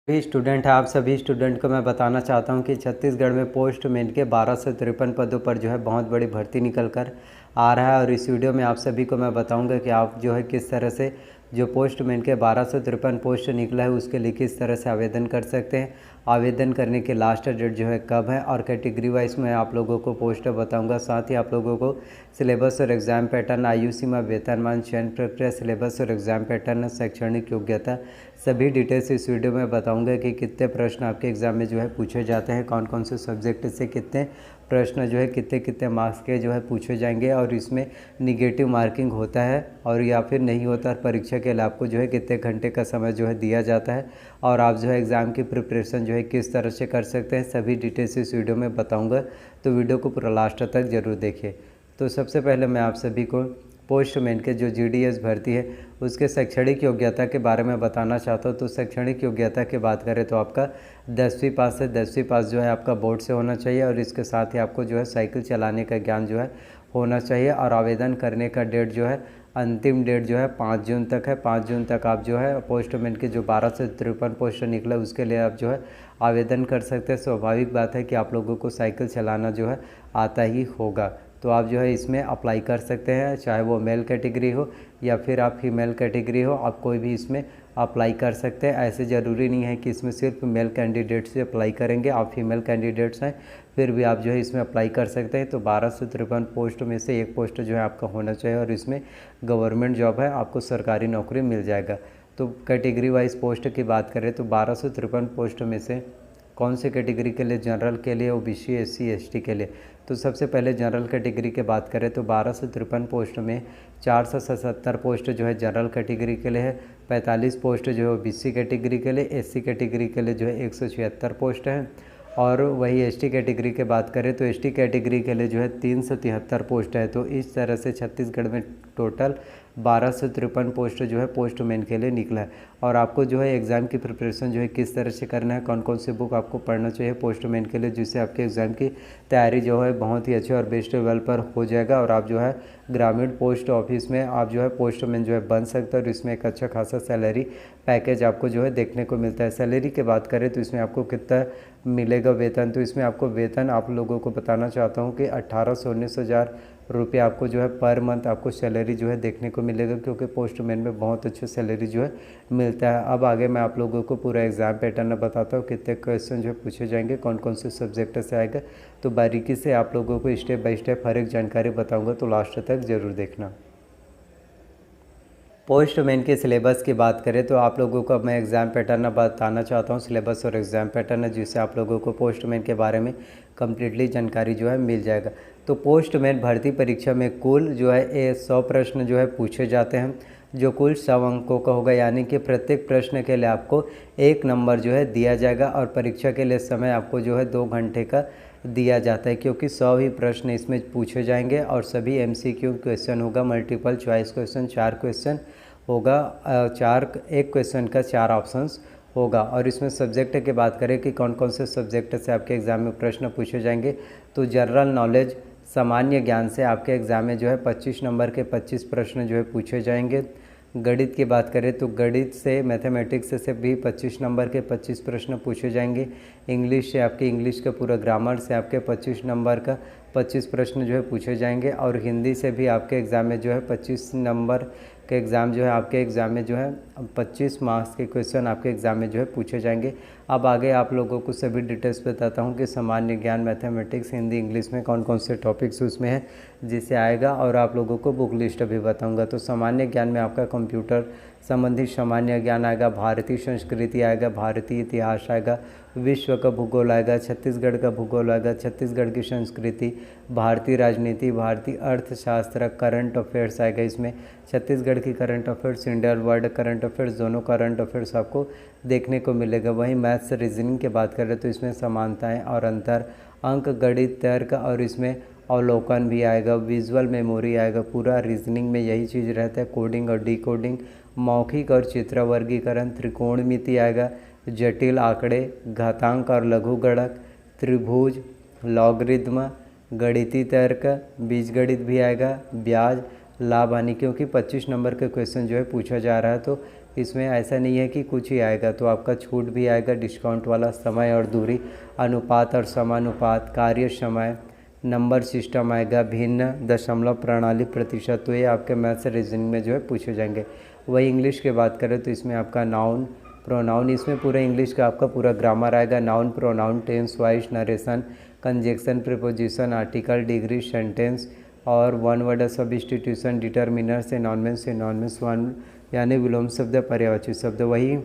सभी स्टूडेंट हैं, आप सभी स्टूडेंट को मैं बताना चाहता हूं कि छत्तीसगढ़ में पोस्टमैन के 1253 पदों पर जो है बहुत बड़ी भर्ती निकल कर आ रहा है। और इस वीडियो में आप सभी को मैं बताऊंगा कि आप जो है किस तरह से जो पोस्टमैन के 1253 पोस्ट निकला है उसके लिए किस तरह से आवेदन कर सकते हैं, आवेदन करने की लास्ट डेट जो है कब है, और कैटेगरी वाइज में आप लोगों को पोस्ट बताऊंगा। साथ ही आप लोगों को सिलेबस और एग्ज़ाम पैटर्न, आयु सीमा, वेतनमान, चयन प्रक्रिया, सिलेबस और एग्ज़ाम पैटर्न, शैक्षणिक योग्यता, सभी डिटेल्स इस वीडियो में बताऊंगा कि कितने प्रश्न आपके एग्ज़ाम में जो है पूछे जाते हैं, कौन कौन से सब्जेक्ट से कितने प्रश्न जो है कितने कितने मार्क्स के जो है पूछे जाएंगे, और इसमें निगेटिव मार्किंग होता है और या फिर नहीं होता। परीक्षा के लिए आपको जो है कितने घंटे का समय जो है दिया जाता है, और आप जो है एग्ज़ाम की प्रिपरेशन जो है किस तरह से कर सकते हैं, सभी डिटेल्स इस वीडियो में बताऊँगा। तो वीडियो को पूरा लास्ट तक ज़रूर देखिए। तो सबसे पहले मैं आप सभी को पोस्टमैन के जो जीडीएस भर्ती है उसके शैक्षणिक योग्यता के बारे में बताना चाहता हूँ। तो शैक्षणिक योग्यता की बात करें तो आपका 10वीं पास है। 10वीं पास जो है आपका बोर्ड से होना चाहिए, और इसके साथ ही आपको जो है साइकिल चलाने का ज्ञान जो है होना चाहिए। और आवेदन करने का डेट जो है, अंतिम डेट जो है 5 जून तक है। 5 जून तक आप जो है पोस्टमैन के जो 1253 पोस्ट निकला उसके लिए आप जो है आवेदन कर सकते हैं। स्वाभाविक बात है कि आप लोगों को साइकिल चलाना जो है आता ही होगा, तो आप जो है इसमें अप्लाई कर सकते हैं, चाहे वो मेल कैटेगरी हो या फिर आप फीमेल कैटेगरी हो, आप कोई भी इसमें अप्लाई कर सकते हैं। ऐसे ज़रूरी नहीं है कि इसमें सिर्फ मेल कैंडिडेट से अप्लाई करेंगे, आप फीमेल कैंडिडेट्स हैं फिर भी आप जो है इसमें अप्लाई कर सकते हैं। तो 1253 पोस्ट में से एक पोस्ट जो है आपका होना चाहिए, और इसमें गवर्नमेंट जॉब है, आपको सरकारी नौकरी मिल जाएगा। तो कैटेगरी वाइज पोस्ट की बात करें तो 1253 पोस्ट में से कौन से कैटेगरी के लिए, जनरल के लिए, ओबीसी, एससी, एसटी के लिए। तो सबसे पहले जनरल कैटेगरी की बात करें तो 1253 पोस्ट में 477 पोस्ट जो है जनरल कैटेगरी के लिए है। 45 पोस्ट जो है ओबीसी कैटेगरी के लिए, एससी कैटेगरी के लिए जो है 176 पोस्ट हैं। और वही एसटी कैटेगरी की बात करें तो एसटी कैटेगरी के लिए जो है 373 पोस्ट है। तो इस तरह से छत्तीसगढ़ में टोटल 1253 पोस्ट जो है पोस्टमैन के लिए निकला है। और आपको जो है एग्ज़ाम की प्रिपरेशन जो है किस तरह से करना है, कौन कौन से बुक आपको पढ़ना चाहिए पोस्टमैन के लिए, जिससे आपके एग्ज़ाम की तैयारी जो है बहुत ही अच्छे और बेस्ट लेवल पर हो जाएगा, और आप जो है ग्रामीण पोस्ट ऑफिस में आप जो है पोस्टमैन जो है बन सकते हैं। और इसमें एक अच्छा खासा सैलरी पैकेज आपको जो है देखने को मिलता है। सैलरी की बात करें तो इसमें आपको कितना मिलेगा वेतन, तो इसमें आपको वेतन आप लोगों को बताना चाहता हूँ कि 1800-19,000 रुपये आपको जो है पर मंथ आपको सैलरी जो है देखने को मिलेगा, क्योंकि पोस्टमैन में बहुत अच्छी सैलरी जो है मिलता है। अब आगे मैं आप लोगों को पूरा एग्ज़ाम पैटर्न बताता हूँ, कितने क्वेश्चन जो है पूछे जाएंगे, कौन कौन से सब्जेक्ट से आएगा। तो बारीकी से आप लोगों को स्टेप बाय स्टेप हर एक जानकारी बताऊँगा, तो लास्ट तक ज़रूर देखना। पोस्टमैन के सिलेबस की बात करें तो आप लोगों को मैं एग्ज़ाम पैटर्न बताना चाहता हूँ, सिलेबस और एग्ज़ाम पैटर्न है, जिससे आप लोगों को पोस्टमैन के बारे में कम्प्लीटली जानकारी जो है मिल जाएगा। तो पोस्टमैन भर्ती परीक्षा में कुल जो है 100 प्रश्न जो है पूछे जाते हैं, जो कुल 100 अंकों का होगा, यानी कि प्रत्येक प्रश्न के लिए आपको 1 नंबर जो है दिया जाएगा। और परीक्षा के लिए समय आपको जो है 2 घंटे का दिया जाता है, क्योंकि 100 ही प्रश्न इसमें पूछे जाएंगे, और सभी एमसीक्यू क्वेश्चन होगा, मल्टीपल चॉइस क्वेश्चन 4 क्वेश्चन होगा, एक क्वेश्चन का 4 ऑप्शंस होगा। और इसमें सब्जेक्ट की बात करें कि कौन कौन से सब्जेक्ट से आपके एग्ज़ाम में प्रश्न पूछे जाएंगे, तो जनरल नॉलेज, सामान्य ज्ञान से आपके एग्ज़ाम में जो है 25 नंबर के 25 प्रश्न जो है पूछे जाएंगे। गणित की बात करें तो गणित से, मैथमेटिक्स से भी 25 नंबर के 25 प्रश्न पूछे जाएंगे। इंग्लिश से आपके इंग्लिश का पूरा ग्रामर से आपके 25 नंबर का 25 प्रश्न जो है पूछे जाएंगे। और हिंदी से भी आपके एग्ज़ाम में जो है 25 नंबर के एग्ज़ाम जो है आपके एग्ज़ाम में जो है 25 मार्क्स के क्वेश्चन आपके एग्ज़ाम में जो है पूछे जाएंगे। अब आगे आप लोगों को सभी डिटेल्स बताता हूँ कि सामान्य ज्ञान, मैथमेटिक्स, हिंदी, इंग्लिश में कौन कौन से टॉपिक्स उसमें हैं जिससे आएगा, और आप लोगों को बुक लिस्ट भी बताऊँगा। तो सामान्य ज्ञान में आपका कंप्यूटर संबंधित सामान्य ज्ञान आएगा, भारतीय संस्कृति आएगा, भारतीय इतिहास आएगा, विश्व का भूगोल आएगा, छत्तीसगढ़ का भूगोल आएगा, छत्तीसगढ़ की संस्कृति, भारतीय राजनीति, भारतीय अर्थशास्त्र, करंट अफेयर्स आएगा। इसमें छत्तीसगढ़ की current affairs, India world current affairs, दोनों करंट अफेयर्स आपको देखने को मिलेगा। वहीं मैथ्स रीजनिंग की बात करें तो इसमें समानताएं और अंतर, अंक गणित, तर्क, और इसमें अवलोकन भी आएगा, विजुअल मेमोरी आएगा। पूरा रीजनिंग में यही चीज़ रहता है, कोडिंग और डिकोडिंग, मौखिक और चित्र वर्गीकरण, त्रिकोणमिति आएगा, जटिल आंकड़े, घातांक और लघुगणक, त्रिभुज, लॉगरिथम, गणितीय तर्क, बीजगणित भी आएगा, ब्याज, लाभ हानि, क्योंकि 25 नंबर के क्वेश्चन जो है पूछा जा रहा है, तो इसमें ऐसा नहीं है कि कुछ ही आएगा, तो आपका छूट भी आएगा, डिस्काउंट वाला, समय और दूरी, अनुपात और समानुपात, कार्य समय, नंबर सिस्टम आएगा, भिन्न, दशमलव प्रणाली, प्रतिशत। तो ये आपके मैथ्स रीजनिंग में जो है पूछे जाएंगे। वही इंग्लिश की बात करें तो इसमें आपका नाउन, प्रोनाउन, इसमें पूरे इंग्लिश का आपका पूरा ग्रामर आएगा। Noun, pronoun, tense, voice, narration, conjunction, preposition, article, degree, sentence और one word substitution, determiner, synonyms, one यानी विलोम शब्द, पर्यायवाची शब्द। वही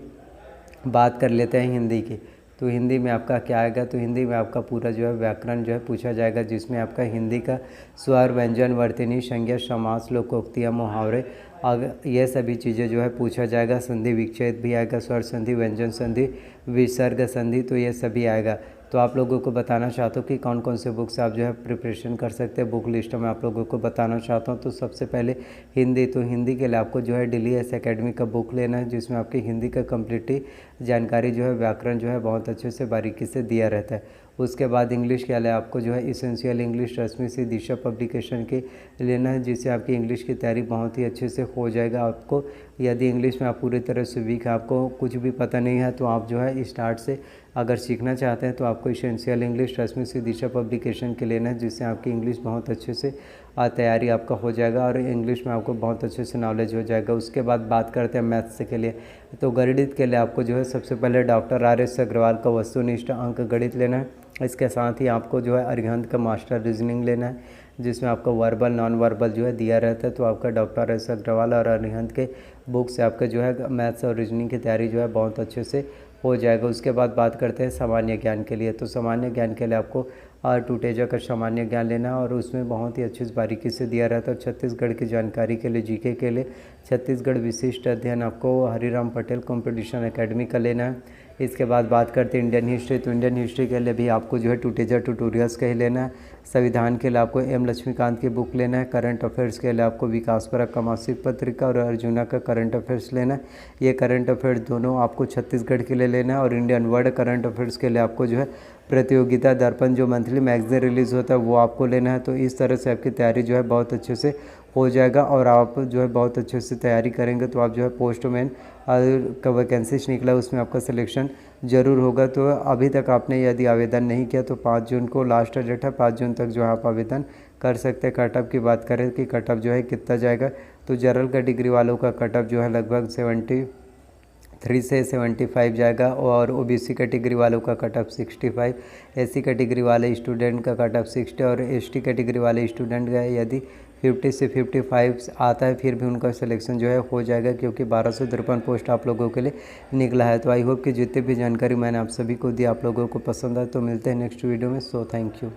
बात कर लेते हैं हिंदी की। तो हिंदी में आपका क्या आएगा, तो हिंदी में आपका पूरा जो है व्याकरण जो है पूछा जाएगा, जिसमें आपका हिंदी का स्वर, व्यंजन, वर्तनी, संज्ञा, समास, लोकोक्तियाँ, मुहावरे, अगर ये सभी चीज़ें जो है पूछा जाएगा। संधि विच्छेद भी आएगा, स्वर संधि, व्यंजन संधि, विसर्ग संधि, तो ये सभी आएगा। तो आप लोगों को बताना चाहता हूँ कि कौन कौन से बुक्स आप जो है प्रिपरेशन कर सकते हैं। बुक लिस्ट में आप लोगों को बताना चाहता हूँ। तो सबसे पहले हिंदी, तो हिंदी के लिए आपको जो है डेली एस एकेडमी का बुक लेना है, जिसमें आपकी हिंदी का कम्प्लीटली जानकारी जो है, व्याकरण जो है बहुत अच्छे से बारीकी से दिया रहता है। उसके बाद इंग्लिश के लिए आपको जो है इसेंशियल इंग्लिश रश्मि से दिशा पब्लिकेशन के लेना है, जिससे आपकी इंग्लिश की तैयारी बहुत ही अच्छे से हो जाएगा। आपको यदि इंग्लिश में आप पूरी तरह से वीक है, आपको कुछ भी पता नहीं है, तो आप जो है स्टार्ट से अगर सीखना चाहते हैं तो आपको इसेंशियल इंग्लिश रश्मि से दिशा पब्लिकेशन के लेना है, जिससे आपकी इंग्लिश बहुत अच्छे से तैयारी आपका हो जाएगा और इंग्लिश में आपको बहुत अच्छे से नॉलेज हो जाएगा। उसके बाद बात करते हैं मैथ्स के लिए। तो गणित के लिए आपको जो है सबसे पहले डॉक्टर RS अग्रवाल का वस्तुनिष्ठ अंक गणित लेना है। इसके साथ ही आपको जो है अरिहंत का मास्टर रीजनिंग लेना है, जिसमें आपका वर्बल, नॉन वर्बल जो है दिया रहता है। तो आपका डॉक्टर RS अग्रवाल और अरिहंत के बुक से आपका जो है मैथ्स और रीजनिंग की तैयारी जो है बहुत अच्छे से हो जाएगा। उसके बाद बात करते हैं सामान्य ज्ञान के लिए। तो सामान्य ज्ञान के लिए आपको टूटेजा का सामान्य ज्ञान लेना है और उसमें बहुत ही अच्छी बारीकी से दिया रहता है। छत्तीसगढ़ की जानकारी के लिए, जीके के लिए छत्तीसगढ़ विशिष्ट अध्ययन आपको हरिराम पटेल कॉम्पिटिशन एकेडमी का लेना है। इसके बाद बात करते हैं इंडियन हिस्ट्री। तो इंडियन हिस्ट्री के लिए भी आपको जो है टूटेजा ट्यूटोरियल्स का ही लेना है। संविधान के लिए आपको M लक्ष्मीकांत की बुक लेना है। करंट अफेयर्स के लिए आपको विकास परक का मासिक पत्रिका और अर्जुना का करंट अफेयर्स लेना है। ये करंट अफेयर्स दोनों आपको छत्तीसगढ़ के लिए लेना है। और इंडियन वर्ल्ड करंट अफेयर्स के लिए आपको जो है प्रतियोगिता दर्पण जो मंथली मैगजीन रिलीज़ होता है वो आपको लेना है। तो इस तरह से आपकी तैयारी जो है बहुत अच्छे से हो जाएगा और आप जो है बहुत अच्छे से तैयारी करेंगे तो आप जो है पोस्टमैन का वैकेंसीज निकला उसमें आपका सिलेक्शन ज़रूर होगा। तो अभी तक आपने यदि आवेदन नहीं किया तो 5 जून को लास्ट डेट है, 5 जून तक जो है आप आवेदन कर सकते हैं। कटअप की बात करें कि कटअप जो है कितना जाएगा, तो जनरल कैटेगरी वालों का कटअप जो है लगभग 73 से 75 जाएगा और OBC कैटेगरी वालों का कटअप 65, SC कैटेगरी वाले स्टूडेंट का कटअप 60 और ST कैटेगरी वाले स्टूडेंट का यदि 50 से 55 आता है फिर भी उनका सिलेक्शन जो है हो जाएगा, क्योंकि 1253 पोस्ट आप लोगों के लिए निकला है। तो आई होप कि जितनी भी जानकारी मैंने आप सभी को दी आप लोगों को पसंद आए। तो मिलते हैं नेक्स्ट वीडियो में। So thank you.